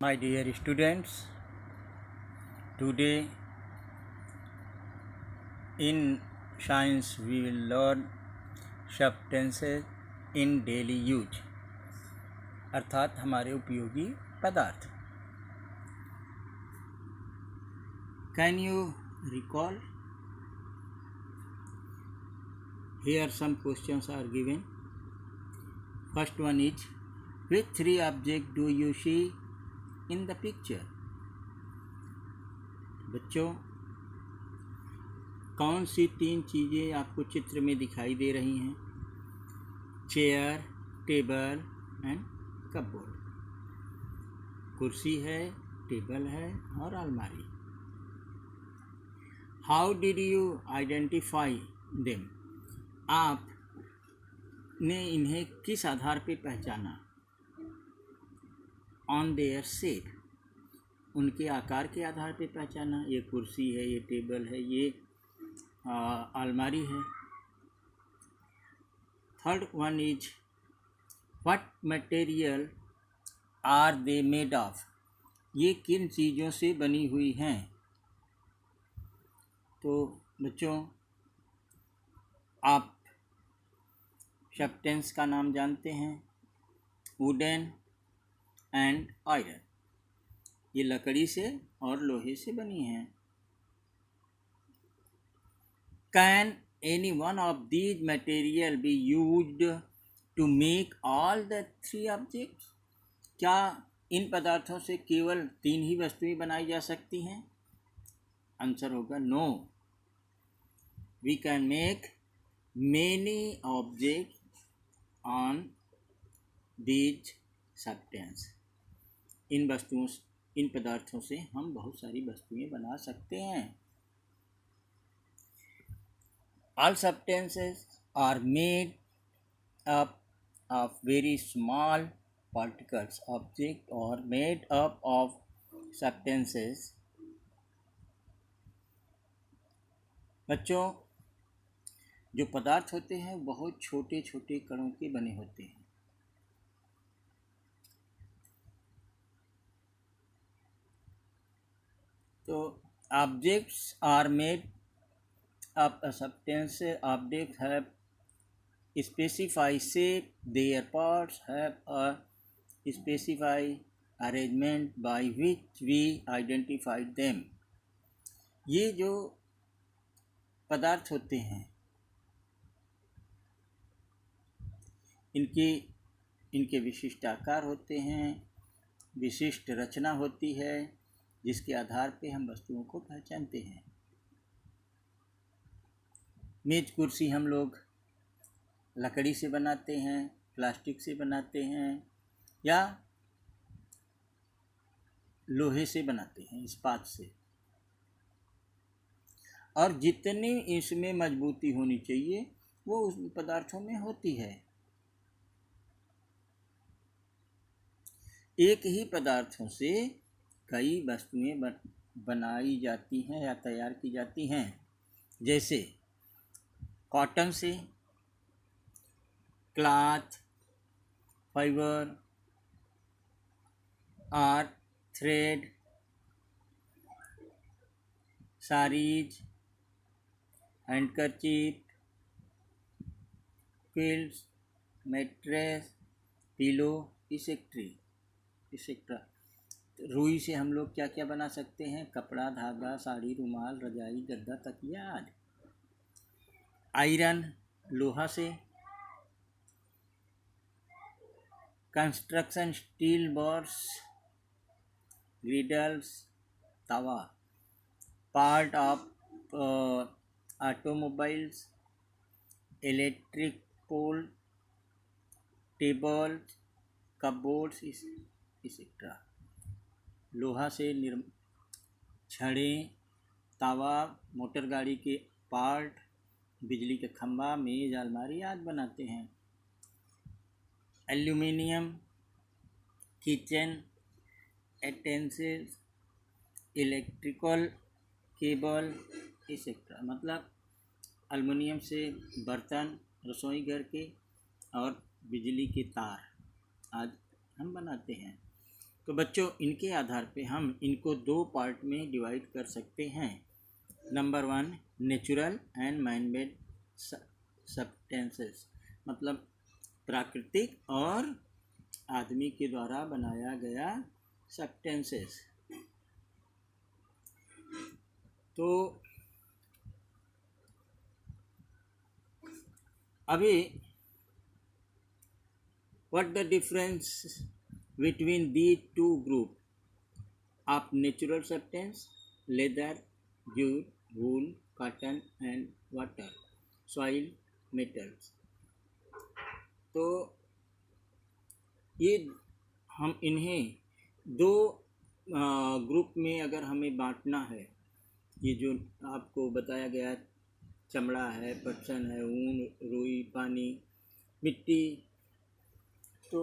My dear students, today in science we will learn substances in daily use अर्थात हमारे उपयोगी पदार्थ. Can you recall? Here some questions are given. First one is, which three objects do you see in the picture? बच्चों, कौन सी तीन चीज़ें आपको चित्र में दिखाई दे रही हैं? Chair, table and cupboard. कुर्सी है, टेबल है और अलमारी. How did you identify them? आपने इन्हें किस आधार पर पहचाना? ऑन देयर शेप, उनके आकार के आधार पर पहचाना. ये कुर्सी है, ये टेबल है, ये अलमारी है. Third one is, what material are they made of? ये किन चीज़ों से बनी हुई हैं? तो बच्चों, आप सब्सटेंस का नाम जानते हैं, वुडन एंड आयरन. ये लकड़ी से और लोहे से बनी हैं. Can any one of these material be used to make all the three objects? क्या इन पदार्थों से केवल तीन ही वस्तुएं बनाई जा सकती हैं? आंसर होगा no. We can make many object on these substance. इन पदार्थों से हम बहुत सारी वस्तुएं बना सकते हैं. All substances are made up of very small particles. Objects are made up of substances. बच्चों, जो पदार्थ होते हैं बहुत छोटे छोटे कणों के बने होते हैं. तो objects are made up a substance. Objects have specified shape. Their parts have a specified arrangement by which we identify them. ये जो पदार्थ होते हैं, इनके विशिष्ट आकार होते हैं, विशिष्ट रचना होती है, जिसके आधार पे हम वस्तुओं को पहचानते हैं. मेज कुर्सी हम लोग लकड़ी से बनाते हैं, प्लास्टिक से बनाते हैं या लोहे से बनाते हैं, इस्पात से. और जितनी इसमें मजबूती होनी चाहिए वो उस पदार्थों में होती है. एक ही पदार्थों से कई वस्तुएं बनाई जाती हैं या तैयार की जाती हैं. जैसे कॉटन से क्लॉथ, फाइबर और thread, saris, handkerchief, quilts, mattress, pillow, etcetera. रुई से हम लोग क्या क्या बना सकते हैं? कपड़ा, धागा, साड़ी, रुमाल, रजाई, गद्दा, तकिया आदि. आयरन लोहा से, कंस्ट्रक्शन स्टील बार्स, ग्रिडल्स, तवा. Part of automobiles, electric pole, table, cupboards, etcetera. लोहा से छड़ें, तवा, मोटर गाड़ी के पार्ट, बिजली का खंभा, मेज, अलमारी आदि बनाते हैं. Aluminium, kitchen utensils, electrical cable, etcetera. मतलब एल्युमिनियम से बर्तन, रसोई घर के और बिजली के तार आदि हम बनाते हैं. तो बच्चों इनके आधार पे हम इनको दो पार्ट में डिवाइड कर सकते हैं। Number 1 natural and man made substances, मतलब प्राकृतिक और आदमी के द्वारा बनाया गया सब्सटेंसेस। तो अभी what the difference between the two group of natural substance, leather, jute, wool, cotton and water, soil, metals। तो ये हम इन्हें दो ग्रुप में अगर हमें बांटना है, ये जो आपको बताया गया चमड़ा है, पटसन है, ऊन, रुई, पानी, मिट्टी, तो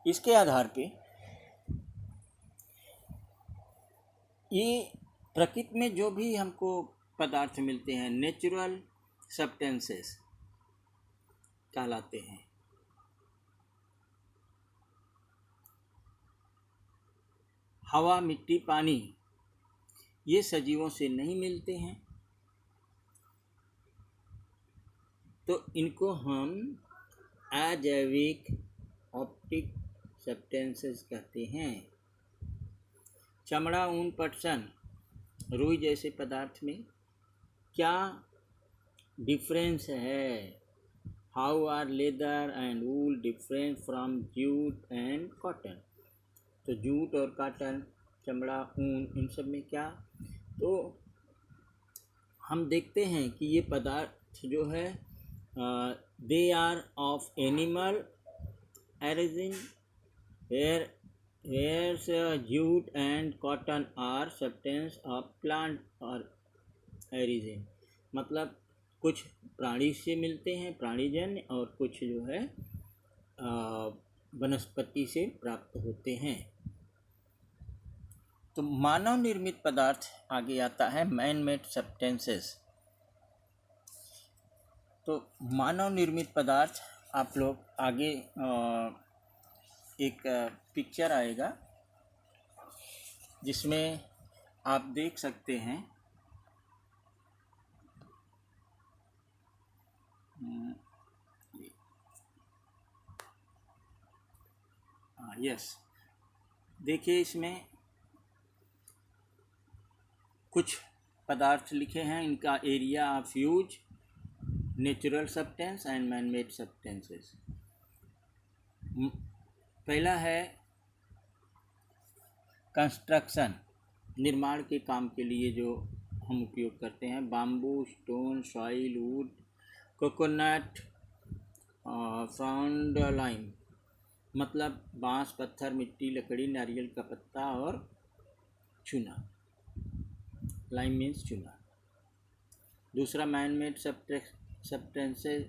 इसके आधार पे ये प्रकृति में जो भी हमको पदार्थ मिलते हैं नेचुरल सब्सटेंसेस कहलाते हैं। हवा, मिट्टी, पानी ये सजीवों से नहीं मिलते हैं, तो इनको हम अजैविक ऑप्टिक सब्सटेंसेस कहते हैं। चमड़ा, ऊन, पटसन, रुई जैसे पदार्थ में क्या डिफरेंस है? How are leather and wool different from jute and cotton? तो जूट और कॉटन, चमड़ा, ऊन, इन सब में क्या? तो हम देखते हैं कि ये पदार्थ जो है they are of animal origin, whereas jute and cotton are substance of plant or origin। मतलब कुछ प्राणी से मिलते हैं, प्राणीजन्य, और कुछ जो है वनस्पति से प्राप्त होते हैं। तो मानव निर्मित पदार्थ आगे आता है मैन मेड सब्सटेंसेस। तो मानव निर्मित पदार्थ आप लोग आगे एक पिक्चर आएगा जिसमें आप देख सकते हैं यस, देखिए इसमें कुछ पदार्थ लिखे हैं, इनका area of use, natural substance and man made substances. पहला है कंस्ट्रक्शन, निर्माण के काम के लिए जो हम उपयोग करते हैं, bamboo, stone, soil, would, coconut, sound lime, मतलब बांस, पत्थर, मिट्टी, लकड़ी, नारियल का पत्ता और चूना। लाइम मीन्स चूना। दूसरा man made substances,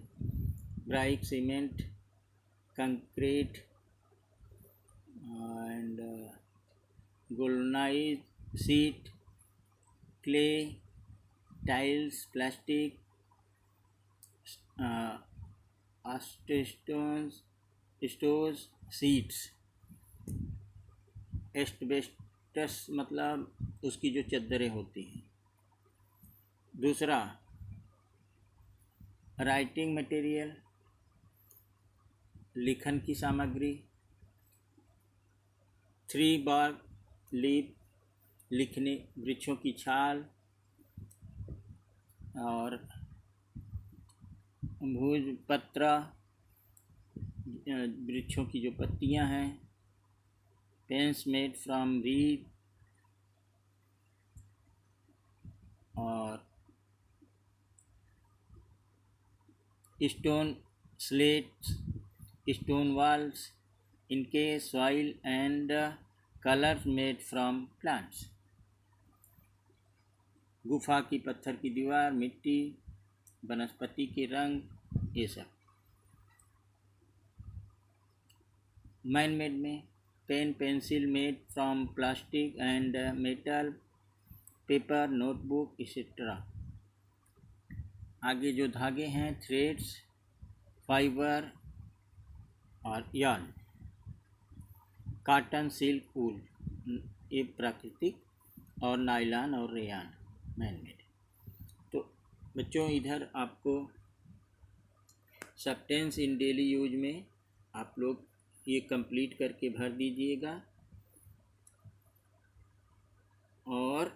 brick, cement, concrete and galvanised sheet, clay, tiles, plastic, stores, seats, asbestos मतलब उसकी जो चद्दरें होती हैं। दूसरा राइटिंग मटेरियल, लिखन की सामग्री, 3 बार लीफ, लिखने, वृक्षों की छाल, और भोजपत्र, वृक्षों की जो पत्तियां हैं, पेन्स मेड फ्रॉम रीड, और स्टोन स्लेट्स, स्टोन वॉल्स, इनके soil and colours made from plants, गुफा की पत्थर की दीवार, मिट्टी, वनस्पति के रंग, ये सब। मैन मेड में pen, pencil made from plastic and metal, paper, notebook etcetera. आगे जो धागे हैं, थ्रेड्स, फाइबर और यार्न। कॉटन, सिल्क, वूल ये प्राकृतिक, और नायलॉन और रेयान मैनमेड। तो बच्चों इधर आपको सब्सटेंस इन डेली यूज में आप लोग ये कंप्लीट करके भर दीजिएगा। और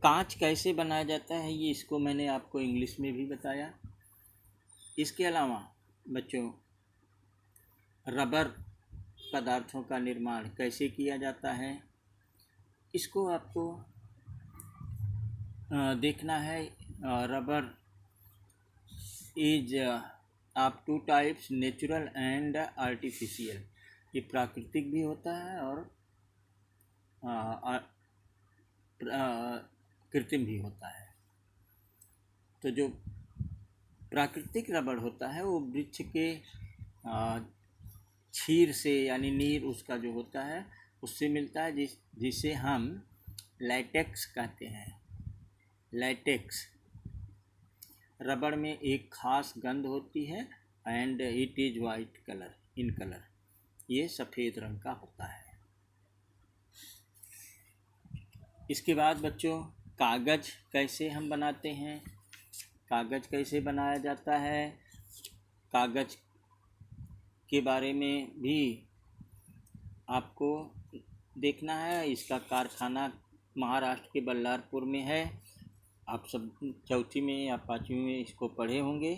कांच कैसे बनाया जाता है ये इसको मैंने आपको इंग्लिश में भी बताया। इसके अलावा बच्चों रबर पदार्थों का निर्माण कैसे किया जाता है इसको आपको देखना है। Rubber is of two types, natural and artificial. ये प्राकृतिक भी होता है और कृत्रिम भी होता है। तो जो प्राकृतिक रबड़ होता है वो वृक्ष के छीर से यानी नीर उसका जो होता है उससे मिलता है, जिसे हम लैटेक्स कहते हैं। लैटेक्स रबड़ में एक खास गंध होती है and it is white colour in colour. ये सफ़ेद रंग का होता है। इसके बाद बच्चों कागज़ कैसे हम बनाते हैं, कागज़ कैसे बनाया जाता है, कागज़ के बारे में भी आपको देखना है। इसका कारखाना महाराष्ट्र के बल्लारपुर में है। आप सब चौथी में या पाँचवीं में इसको पढ़े होंगे।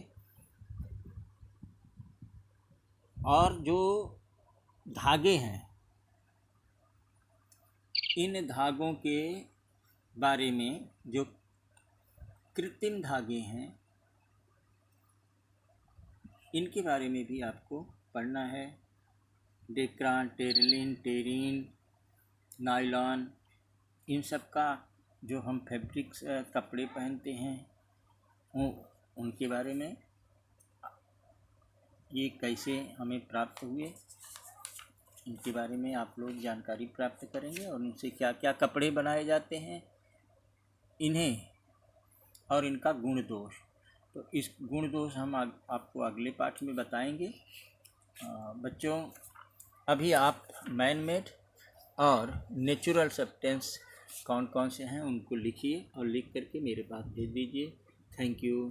और जो धागे हैं इन धागों के बारे में, जो कृत्रिम धागे हैं इनके बारे में भी आपको पढ़ना है। डेक्रान, टेरिलिन, टेरिन, नायलॉन, इन सब का जो हम फैब्रिक्स कपड़े पहनते हैं उनके बारे में, ये कैसे हमें प्राप्त हुए इनके बारे में आप लोग जानकारी प्राप्त करेंगे। और उनसे क्या क्या कपड़े बनाए जाते हैं इन्हें, और इनका गुण दोष। तो इस गुण दोष हम आपको अगले पाठ में बताएंगे। बच्चों अभी आप मैनमेड और नेचुरल सब्सटेंस कौन कौन से हैं उनको लिखिए और लिख करके मेरे पास भेज दीजिए। Thank you.